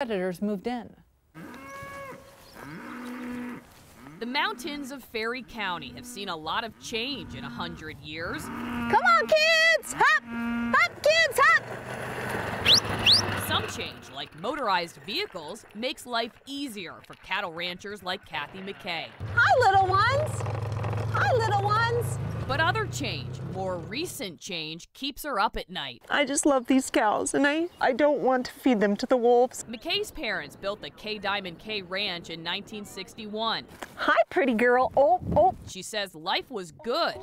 Predators moved in. The mountains of Ferry County have seen a lot of change in 100 years. Come on, kids! Hop! Hop, kids, hop! Some change, like motorized vehicles, makes life easier for cattle ranchers like Kathy McKay. Hi, little ones! Hi, little ones! But other change, more recent change, keeps her up at night. I just love these cows, and I don't want to feed them to the wolves. McKay's parents built the K Diamond K Ranch in 1961. Hi, pretty girl. Oh. She says life was good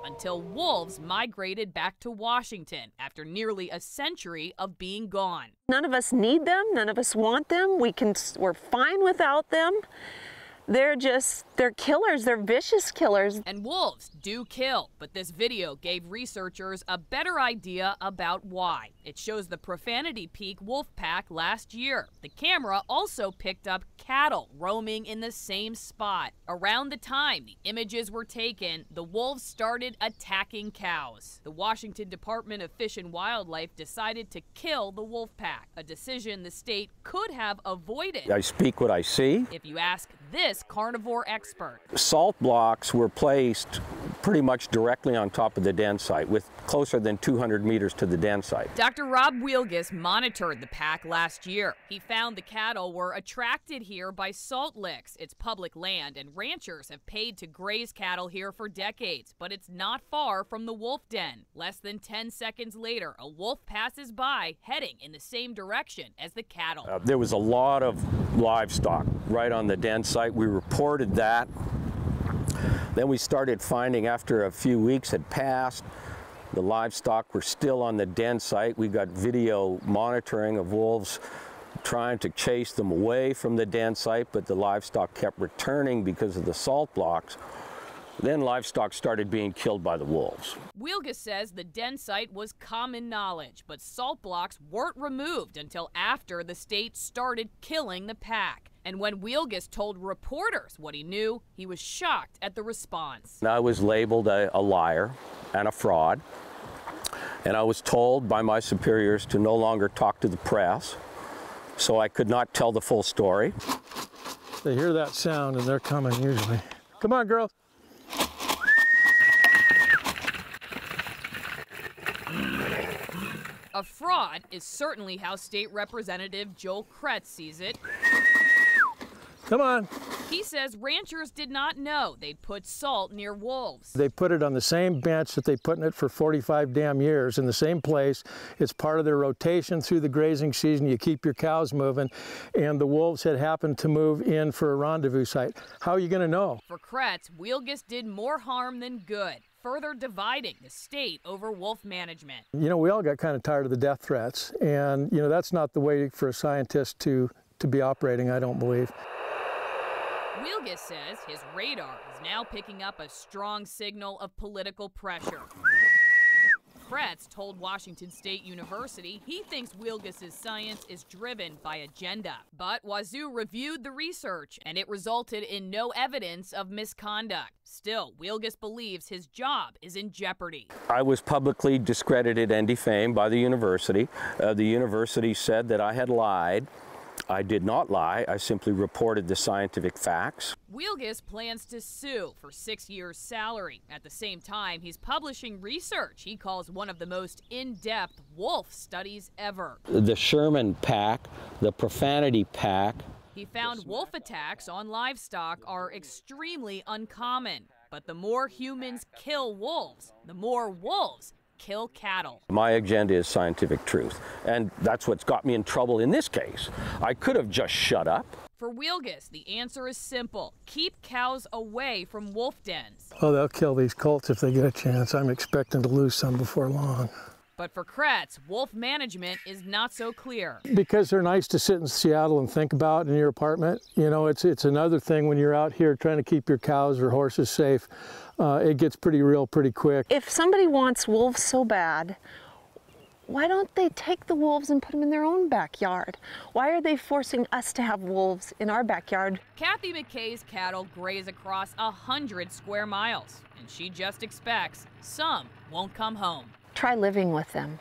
until wolves migrated back to Washington after nearly a century of being gone. None of us need them. None of us want them. We're fine without them. They're killers. They're vicious killers. And wolves do kill, but this video gave researchers a better idea about why. It shows the Profanity Peak wolf pack last year. The camera also picked up cattle roaming in the same spot. Around the time the images were taken, the wolves started attacking cows. The Washington Department of Fish and Wildlife decided to kill the wolf pack, a decision the state could have avoided. I speak what I see. If you ask this carnivore expert. Salt blocks were placed pretty much directly on top of the den site, with closer than 200 meters to the den site. Dr. Rob Wielgus monitored the pack last year. He found the cattle were attracted here by salt licks. It's public land, and ranchers have paid to graze cattle here for decades, but it's not far from the wolf den. Less than 10 seconds later, a wolf passes by, heading in the same direction as the cattle. There was a lot of livestock right on the den site. We reported that. Then we started finding, after a few weeks had passed, the livestock were still on the den site. We got video monitoring of wolves trying to chase them away from the den site, but the livestock kept returning because of the salt blocks. Then livestock started being killed by the wolves. Wielgus says the den site was common knowledge, but salt blocks weren't removed until after the state started killing the pack. And when Wielgus told reporters what he knew, he was shocked at the response. I was labeled a liar and a fraud, and I was told by my superiors to no longer talk to the press, so I could not tell the full story. They hear that sound and they're coming usually. Come on, girls. A fraud is certainly how State Representative Joel Kretz sees it. Come on. He says ranchers did not know they'd put salt near wolves. They put it on the same bench that they put in it for 45 damn years, in the same place. It's part of their rotation through the grazing season. You keep your cows moving, and the wolves had happened to move in for a rendezvous site. How are you going to know? For Kretz, Wielgus did more harm than good, further dividing the state over wolf management. You know, we all got kind of tired of the death threats, and, you know, that's not the way for a scientist to be operating, I don't believe. Wielgus says his radar is now picking up a strong signal of political pressure. Kretz told Washington State University he thinks Wielgus' science is driven by agenda. But Wazoo reviewed the research, and it resulted in no evidence of misconduct. Still, Wielgus believes his job is in jeopardy. I was publicly discredited and defamed by the university. The university said that I had lied. I did not lie. I simply reported the scientific facts. Wielgus plans to sue for 6 years' salary. At the same time, he's publishing research he calls one of the most in-depth wolf studies ever. The Sherman pack, the Profanity pack. He found wolf attacks on livestock are extremely uncommon. But the more humans kill wolves, the more wolves kill cattle. My agenda is scientific truth, and that's what's got me in trouble in this case. I could have just shut up. For Wielgus, the answer is simple. Keep cows away from wolf dens. Oh, they'll kill these colts if they get a chance. I'm expecting to lose some before long. But for Kretz, wolf management is not so clear. Because they're nice to sit in Seattle and think about in your apartment. You know, it's another thing when you're out here trying to keep your cows or horses safe. It gets pretty real pretty quick. If somebody wants wolves so bad, why don't they take the wolves and put them in their own backyard? Why are they forcing us to have wolves in our backyard? Kathy McKay's cattle graze across 100 square miles, and she just expects some won't come home. Try living with them.